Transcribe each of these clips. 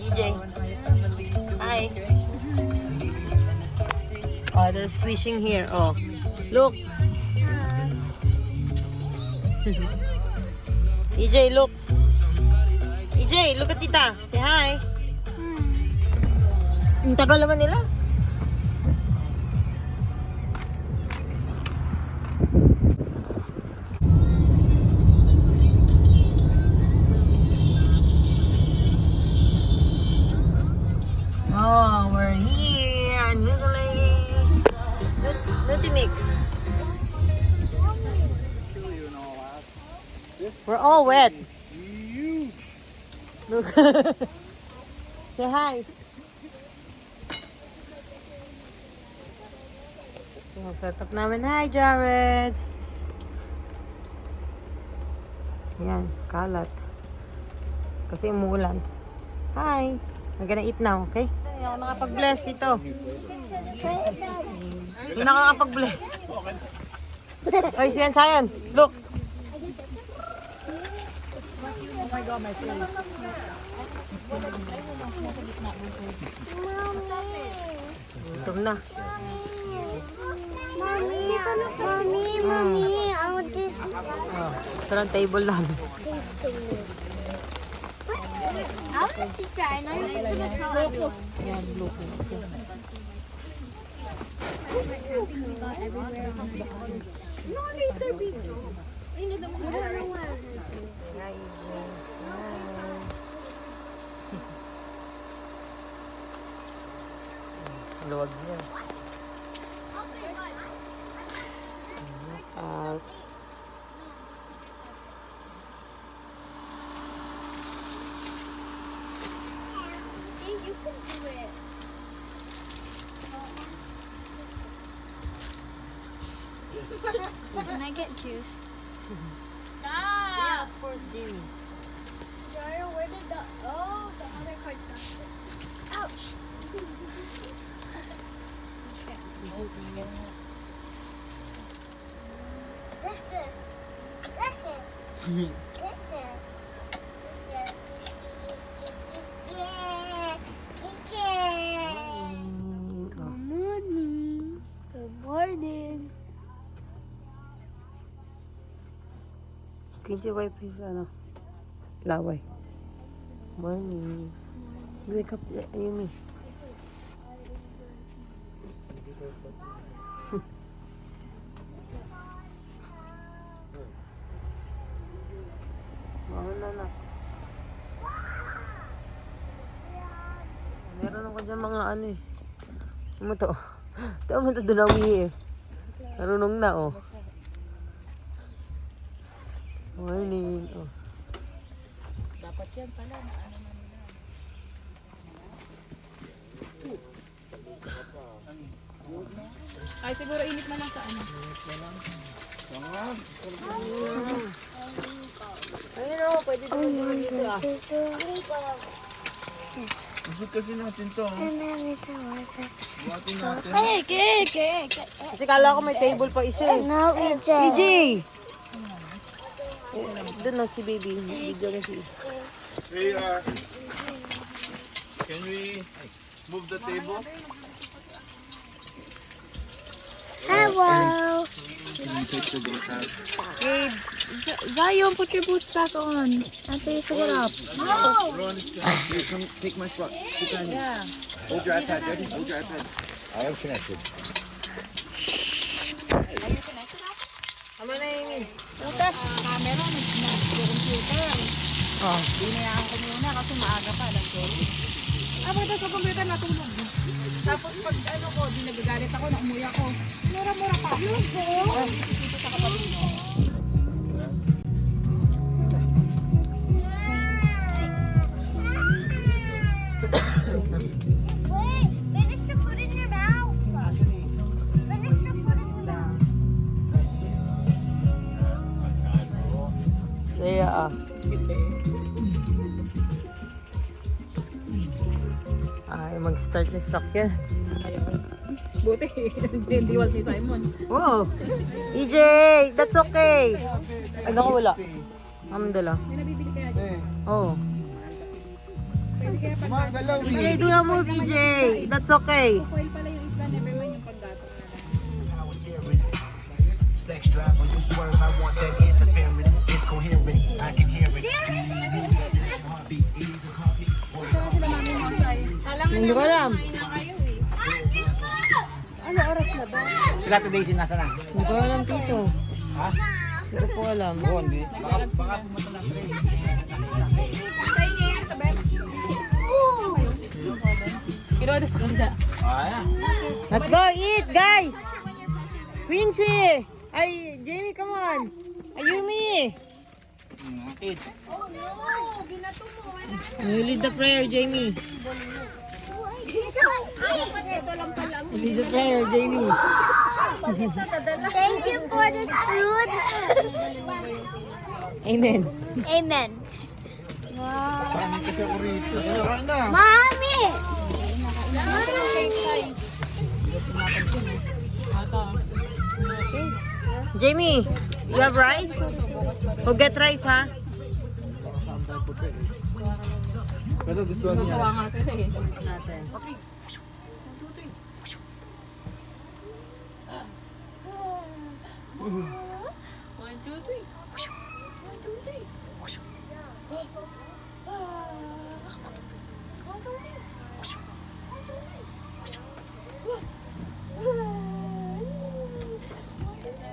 EJ. Hi. Oh, they're squishing here. Oh, look. EJ, look. EJ, look at tita. Say hi. Ang tagal naman nila. Oh, we're here. Nutimik. We're all wet. Look. Say hi. Yung setup namin. Hi, Jared. Yan, kalat. Kasi umuulan. Hi. We're gonna eat now, okay? Hindi ako nakapag-bless dito. Hindi na ako nakapag-bless. Oy, siyan, sayan. Look. Oh my God, my face. Gutom na. Mommy, I want this. Oh, saan ang table namin? I want to see that. And I'm just going to tell you. Yan, look. No, laser beam. Ini daw si Jara. Hi, EJ. Hi. Luwag niya. See, you can do it. Can I get juice? Yeah, of course, Jimmy. Jara, where did the other card's not there. Ouch. Good morning. Good morning. PJ wipe his laway. Morning. Wake up, Yumi. Na. Meron ako dyan mga ano eh. Ano to? Ito mo ito dunawi eh. Marunong na oh. Morning. Oh. Dapat yan pala na ano na nila. Ay siguro init na lang sa ano. Ayun oh, pwede din dito ah. Isip kasi natin to. Buhatin natin. Kasi kala ko may table pa isa eh. No, EJ! Doon na si baby. Video na si Hey, can we move the table? Hello. Can you take the boat out? Hey, Zion, put your boots back on. After you pick it up. Ron, here, come take my spot. Sit down here. Yeah. Hold your iPad, ready? Hold your iPad. I am connected. Ano na yun? Camera, nag-computer. Oh. Binayaan ko muna kasi maaga pa. Pagka sa computer natulog. Tapos pag ano ko, di nagagalit ako, naumuwi ako. Mura-mura pa. Dito sa kapatid mo. Wait, finish the food in your mouth. Finish the food in your mouth. Kaya ah. Ay, mag-start yung sakyan. Buti, hindi was si Simon. Wow! EJ! That's okay! Ay, naku, wala. Alhamdulillah. May nabibili kaya dyan. Oh. Pwede kaya pag Gumagalaw eh. Hey, do not move, EJ. That's okay. foil pala yung isda, never mind yung paggatong na lang. Sex drive when you swerve, I want that interference. It's coherent, I can hear it. Heartbeat, illegal heartbeat. Saan na sila mami mo say? Alam Hindi ko alam. na kayo eh. Ano oras na ba? Sila today nasa na? Hindi ko alam, Tito. Ha? Hindi ko po alam. Oo, hindi. Baka pumunta na pre. Sa inyo yan, tabi. Kirodas kanda. Ah, Let's go eat, guys! Quincy! Ay, Jamie, come on! Ayumi! kids. You lead the prayer, Jamie. You lead the prayer, Jamie. Thank you for this food. Amen. Amen. Saan yung kape ko rito? Wala na. Mommy! Jamie, you have rice? Who get rice, ha? Pero gusto niya. Tawa nga sila eh. Natin.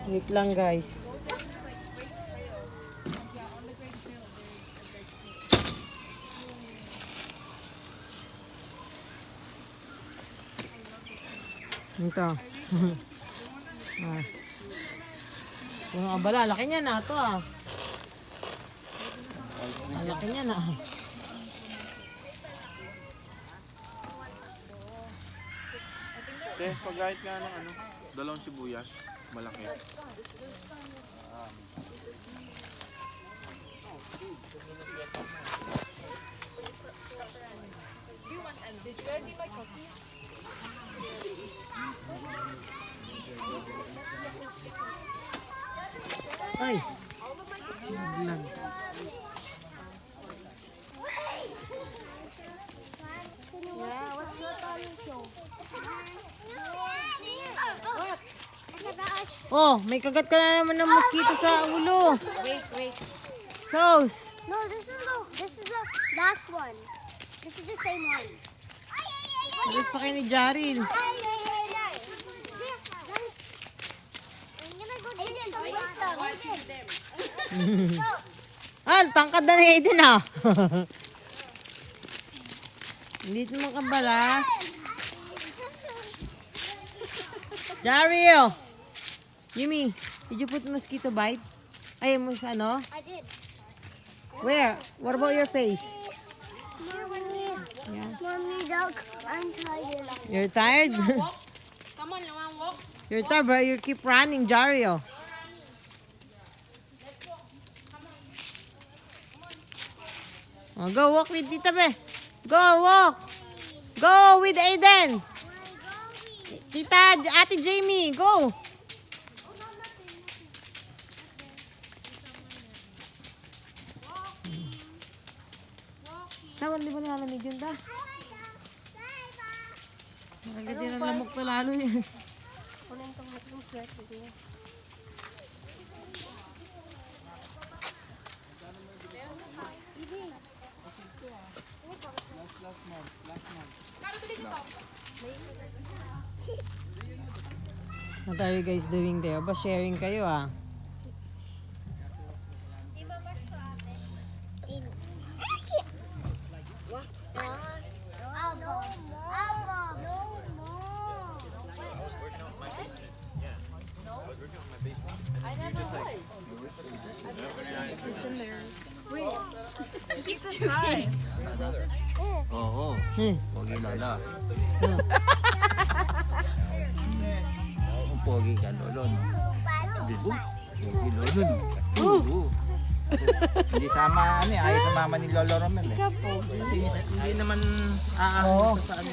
Wait lang, guys. Ito. Ah. Yung abala, laki niya na ito ah. Ang laki niya na. Pagkahit nga ng ano, dalawang sibuyas, malaki. Ay. Naglag. Oh, may kagat ka na naman ng mosquito sa ulo. Wait. Sauce. No, this is the last one. This is the same one. Alis pa kayo ni Jaril. I'm gonna go get them. Ah, tangkad na ni Aiden ah. Hindi mo kabala. Jaril! Jimmy, did you put mosquito bite? Ay, ano? I did. Where? What about your face? Mommy, Yeah. Mommy, look, I'm tired. You're tired? Come on, you wanna walk? You're tired, but you keep running, Jaril. Oh, go walk with Tita Be. Go walk. Go with Aiden. Tita, Ate Jamie, go. Tawag, di ba nalamig yun ta? Nakagati ng lamok na lalo yan. What are you guys doing there? Ba sharing kayo ah? Oo. Pogi lala. Pogi ka lolo. Di ba? Pogi lolo. Oo. Hindi sama ano eh, ayaw sa mama ni Lolo Romel eh. Hindi naman aahon sa ano.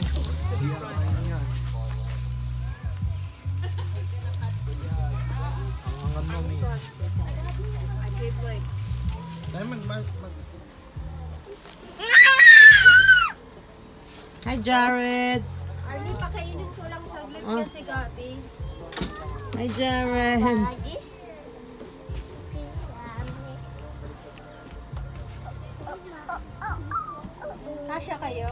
Ang ano mi. Ay mag Hi, Jared. Arnie, pakainin ko lang saglit Ah. kasi Gabi. Hi, Jared. Lagi. Kasya kayo?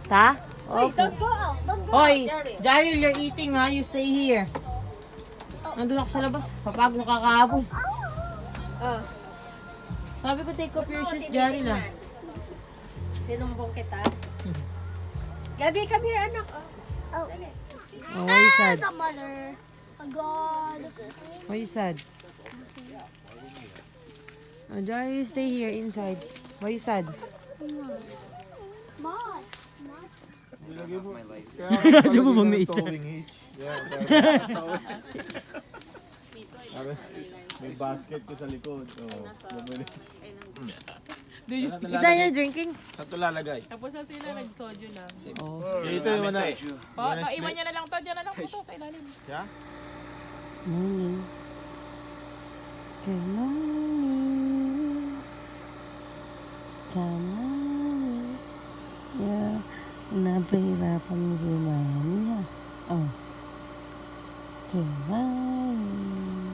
Ta? Hey, Okay. don't go out. Don't go Hoy, out, Jerry. Jared, you're eating ha. You stay here. Nandun ako sa labas. Papagod na kakahabol. Oh. Sabi ko, take off your Ako, shoes, Jared lang. tinitingnan. Sinumbong kita. Gabi, come here, anak. Oh. Dali. Oh, why you sad? The mother. Oh God. Why you sad? Oh, Jared, you stay here inside. Why you sad? Mom. Kasi mo bang naisa? May basket ko sa likod. Is that you're drinking? Saan ito lalagay? Tapos na sila, nag-soju lang. Oh. Ito yung wala. Po, iwan niya na lang to. Diyan na lang po to sa ilalim. Yeah? Morning. Good morning. Come on. Yeah. Napahirapan mo si mami ha. Oh. Good morning.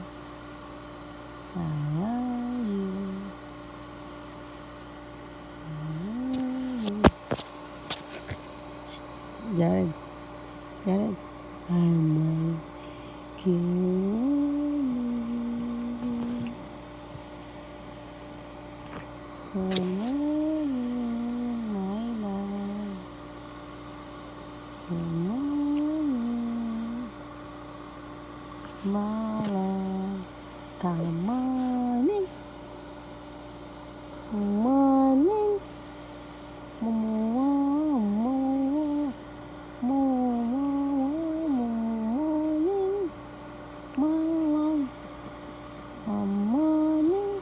How are you? Jared. Jared. I'm Come morning, morning, morning, morning, morning.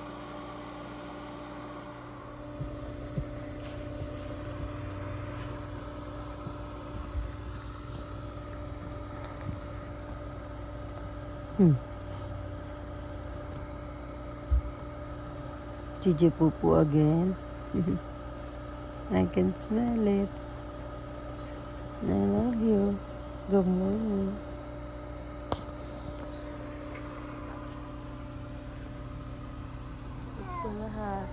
Gigi poo poo again. I can smell it. I love you. Good morning. Gusto lahat.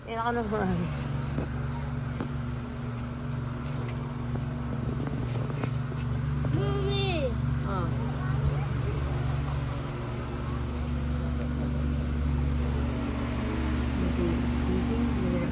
Yan ako naman. Mommy. Ah. Okay, sleeping here.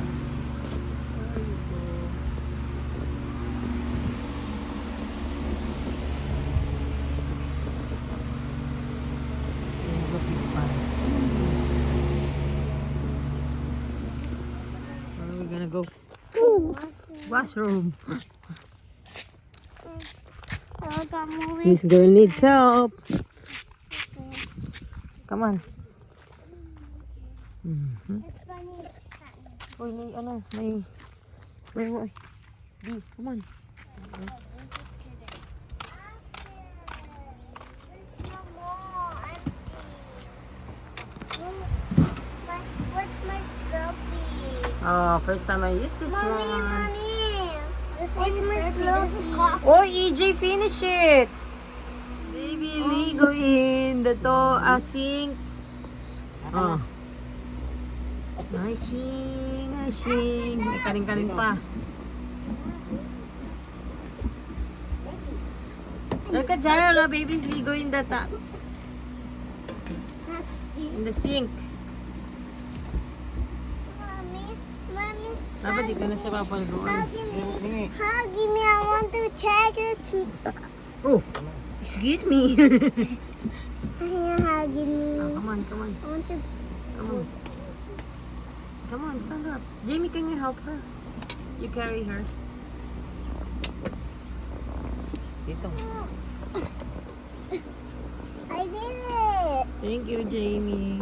Where are we gonna go? Washroom. Oh, that movie. This girl needs help. Come on. It's funny. Uy, may ano, may Di, come on. What's my Slurpee? Oh, first time I use this Mommy, one. mommy. What's my Slurpee? Oh, EJ, finish it. Baby, ligo in the sink. Oh. Ashing, ashing. May kanin-kanin pa. Look at Jara, no, baby's ligo in the tub. In the sink. Mommy, mommy. Dapat di ka na siya papaliguan. Huggy me. I want to check it. Oh, excuse me. Huggy me. Come on, come on, I want to. come on. Come on, stand up. Jamie, can you help her? You carry her. Dito. I did it. Thank you, Jamie.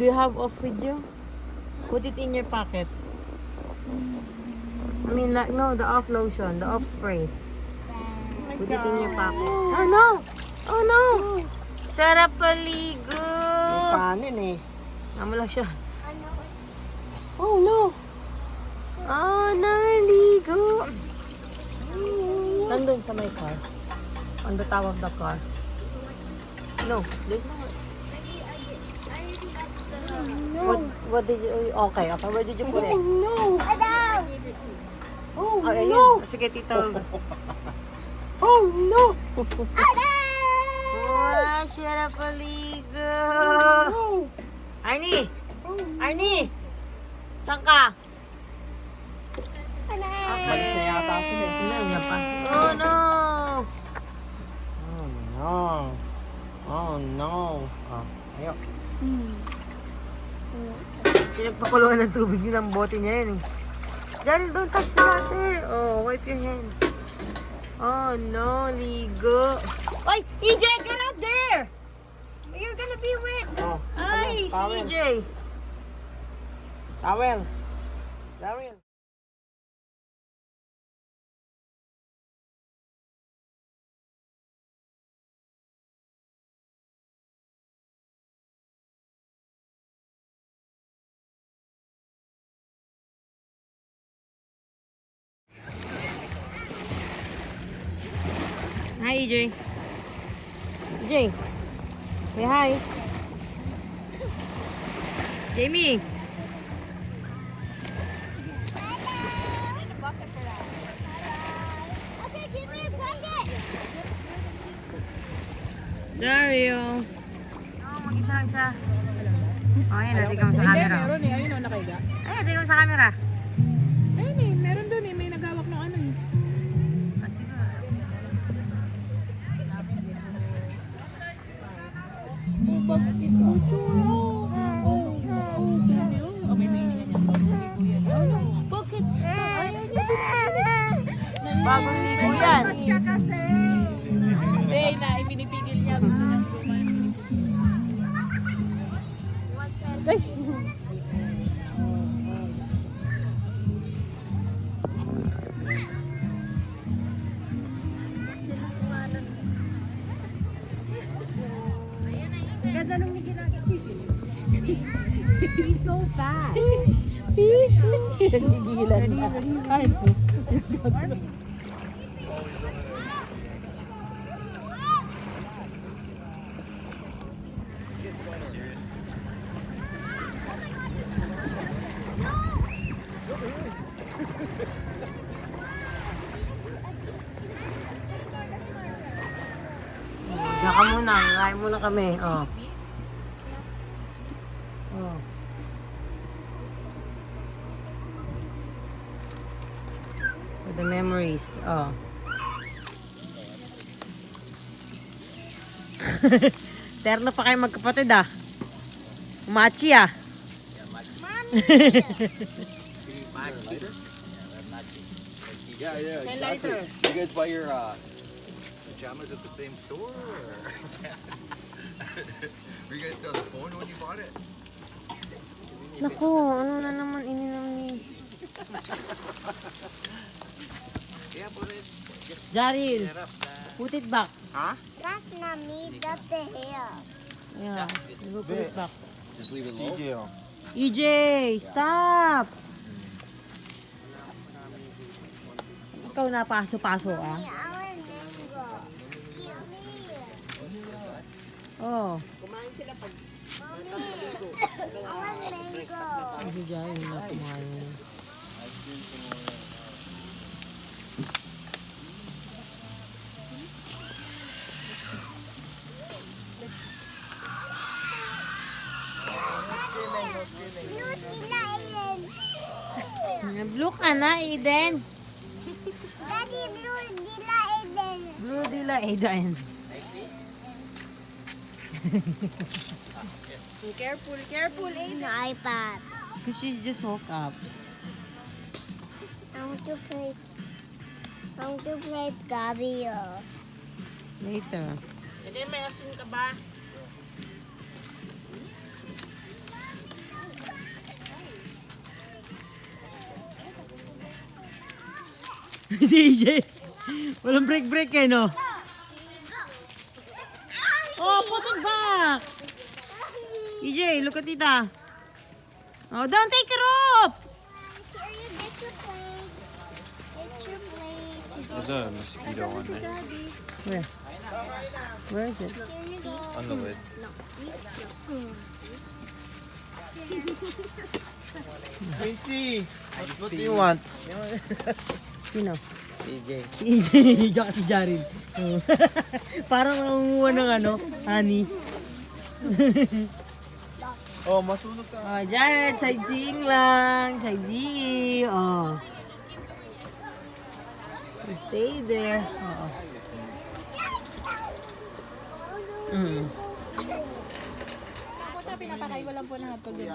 Do you have off with you? Put it in your pocket. I mean, like, no, the off lotion, the off spray. Put it in your pocket. Oh no! Oh no! Sarap paligo! Kanin eh. Namula siya. Oh no! Oh, naligo! Nandun sa my car. On the top of the car. No, there's no. What did you, okay, where did you put it? No! Adam! Oh Okay, no! yun. Sige, tito. Oh no! Wow, sarap paligo! Oh! Arnie! Arnie! Saan ka? Malis na yata sila. Ano niya pa? Oh no! Oh no! Oh no! Oh, ayo. Pinagpakuluan ng tubig yun ang bote niya yun eh. Daryl, don't touch the water. Oh, wipe your hand. Oh no, ligo. Oy, EJ, get out there! You're gonna be wet. Oh, Ay, si towel. EJ. Towel! Towel! Hi, EJ. EJ, say hi. Jamie. Okay, give me a bucket. Dario. Oh, mag-isa lang siya. Oh, ayun, natigam sa Hindi, camera. meron eh. Ayun o, nakaiga. Ay, natigam sa camera. Ayun eh, meron dun eh. May nagawak ng ano eh. Ah, siguro. Bakit? Ayaw niya. Bagong ligo yan. Hindi, na ibinipigil niya. Gusto niya kumain. He's so fast. Nagigilan na. Ay, Diyan ka muna. Kain muna kami. Oh. Oh. For the memories. Oh. Terno pa kayo magkapatid ah. Umachi ah. Yeah, yeah, exactly. You guys buy your pajamas at the same store? Or? Were you guys still on the phone when you bought it? Naku, ano na naman ininom ni... Yeah, put it. Just Daryl, set up the... put it back. Huh? That's not me, that's the hair. Yeah, you go put it back. Just leave it low. EJ, stop! Ikaw na paso-paso ah. I want mango. Oh, Mommy, I want mango. ay si Jai na kumain. Blue ka na, Aiden. Daddy, blue, dila, Eden. Blue dila, Aiden. careful, careful, eh. An iPad. Because she just woke up. I want to play Gabby. Later. Hindi, may asin ka ba? Si EJ. Walang break eh, no? Oh, put it back. EJ, look at tita. Oh, don't take it off. Here you get your plate. Get your plate. There's a mosquito on there. Where? Where is it? Here you go. On the lid. Quincy, what do you want? Sino? TJ. Si EJ. Diyan ka si Jaril. Oh. Parang nangunguha ng ano, honey. Oh, masunog ka. Oh, Jared, sightseeing lang. Sightseeing. Oh. Stay there. Oh. Mm. Tapos sa pinapakay, walang po na hapag yun.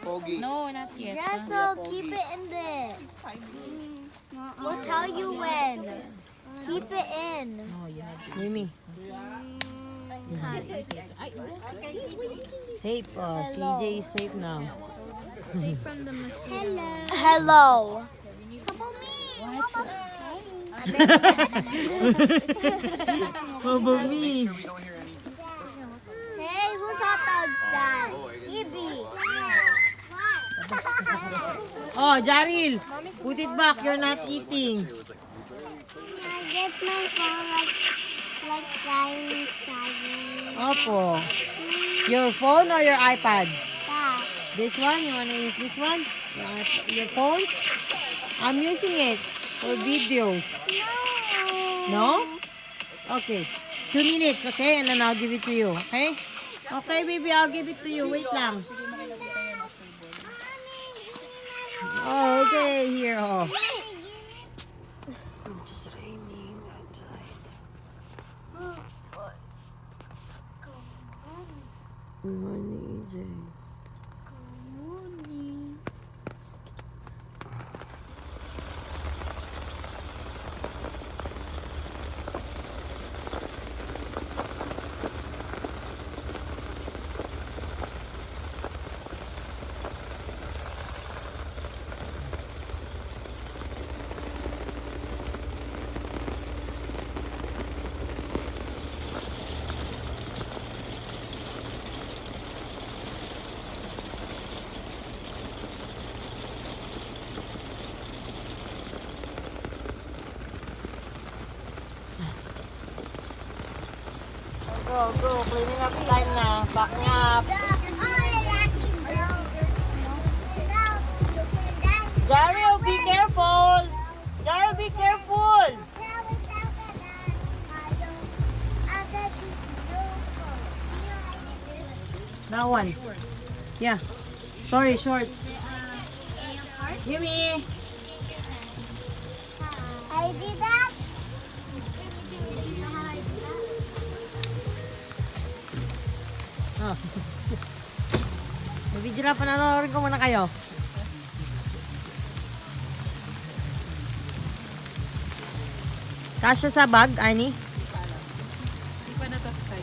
Pogi. No, not yet. Jessel, keep it in there. We'll tell you when. Keep it in. Mimi. Safe. Oh, CJ is safe now. Hello. How about me? Hey, whose hot dog's that? Ibi. Oh, Jaril, put it back. You're not eating. I get my phone like silent. Opo. Your phone or your iPad? That. This one? You wanna use this one? Your phone? I'm using it for videos. No? Okay. 2 minutes, okay? And then I'll give it to you, okay? Okay, baby, I'll give it to you. Wait lang. Oh, okay, here, oh. It's just raining outside. Good morning, EJ. Go. Cleaning up time na. Backing up. Daryl, be careful. Daryl, be careful. That one. Yeah. Sorry, short. Gimme. I did that. Oh. May video na, pananorin ko muna kayo. Kasya sa bag, Arnie? Hindi pa natatay.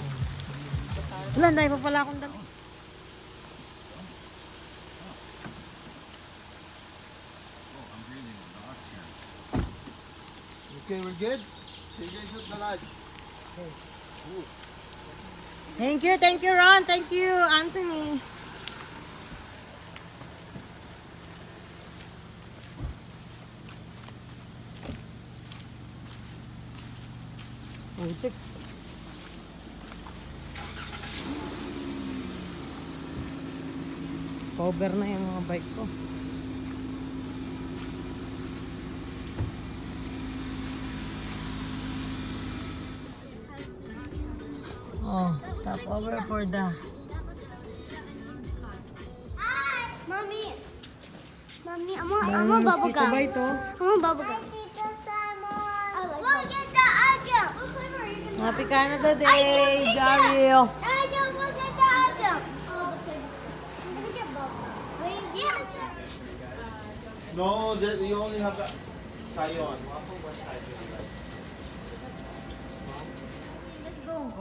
Wala, dahil pa pala akong dami. Okay, we're good? TJ, shoot the lodge. Thank you, Ron. Thank you, Anthony. Putik. Cover na yung mga bike ko. Oh, stop over for the... Mommy, I Daming want bubble mosquito gum. ba ito? I want bubble gum. Look at the Agile. Happy Canada Day, Jaril. Agile, look at the Agile. Let me get bubble gum. Wait, yeah. No, you only have the Sayon.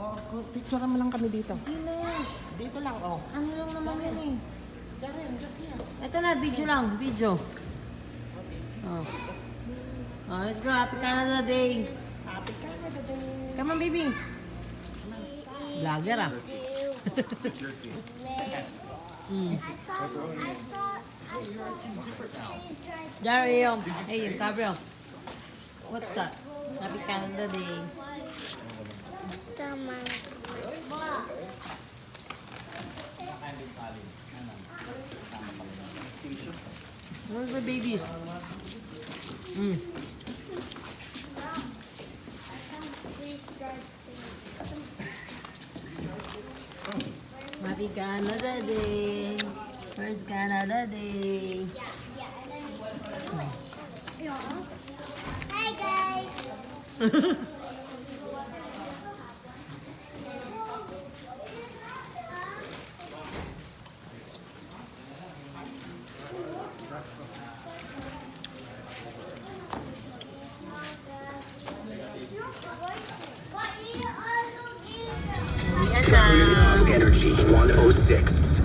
Oh, picture mo lang kami dito. Dito lang, oh. Ano lang naman yan eh. Ito na, video lang, video. Oh. Oh, let's go. Happy Canada Day. Happy Canada Day. Come on, baby. Vlogger ah. Jerry, hey, Gabriel. What's that? Happy Canada Day. Where's the babies? Happy Canada Day. Where's Canada Day? Hi guys. Yan na. Energy 106.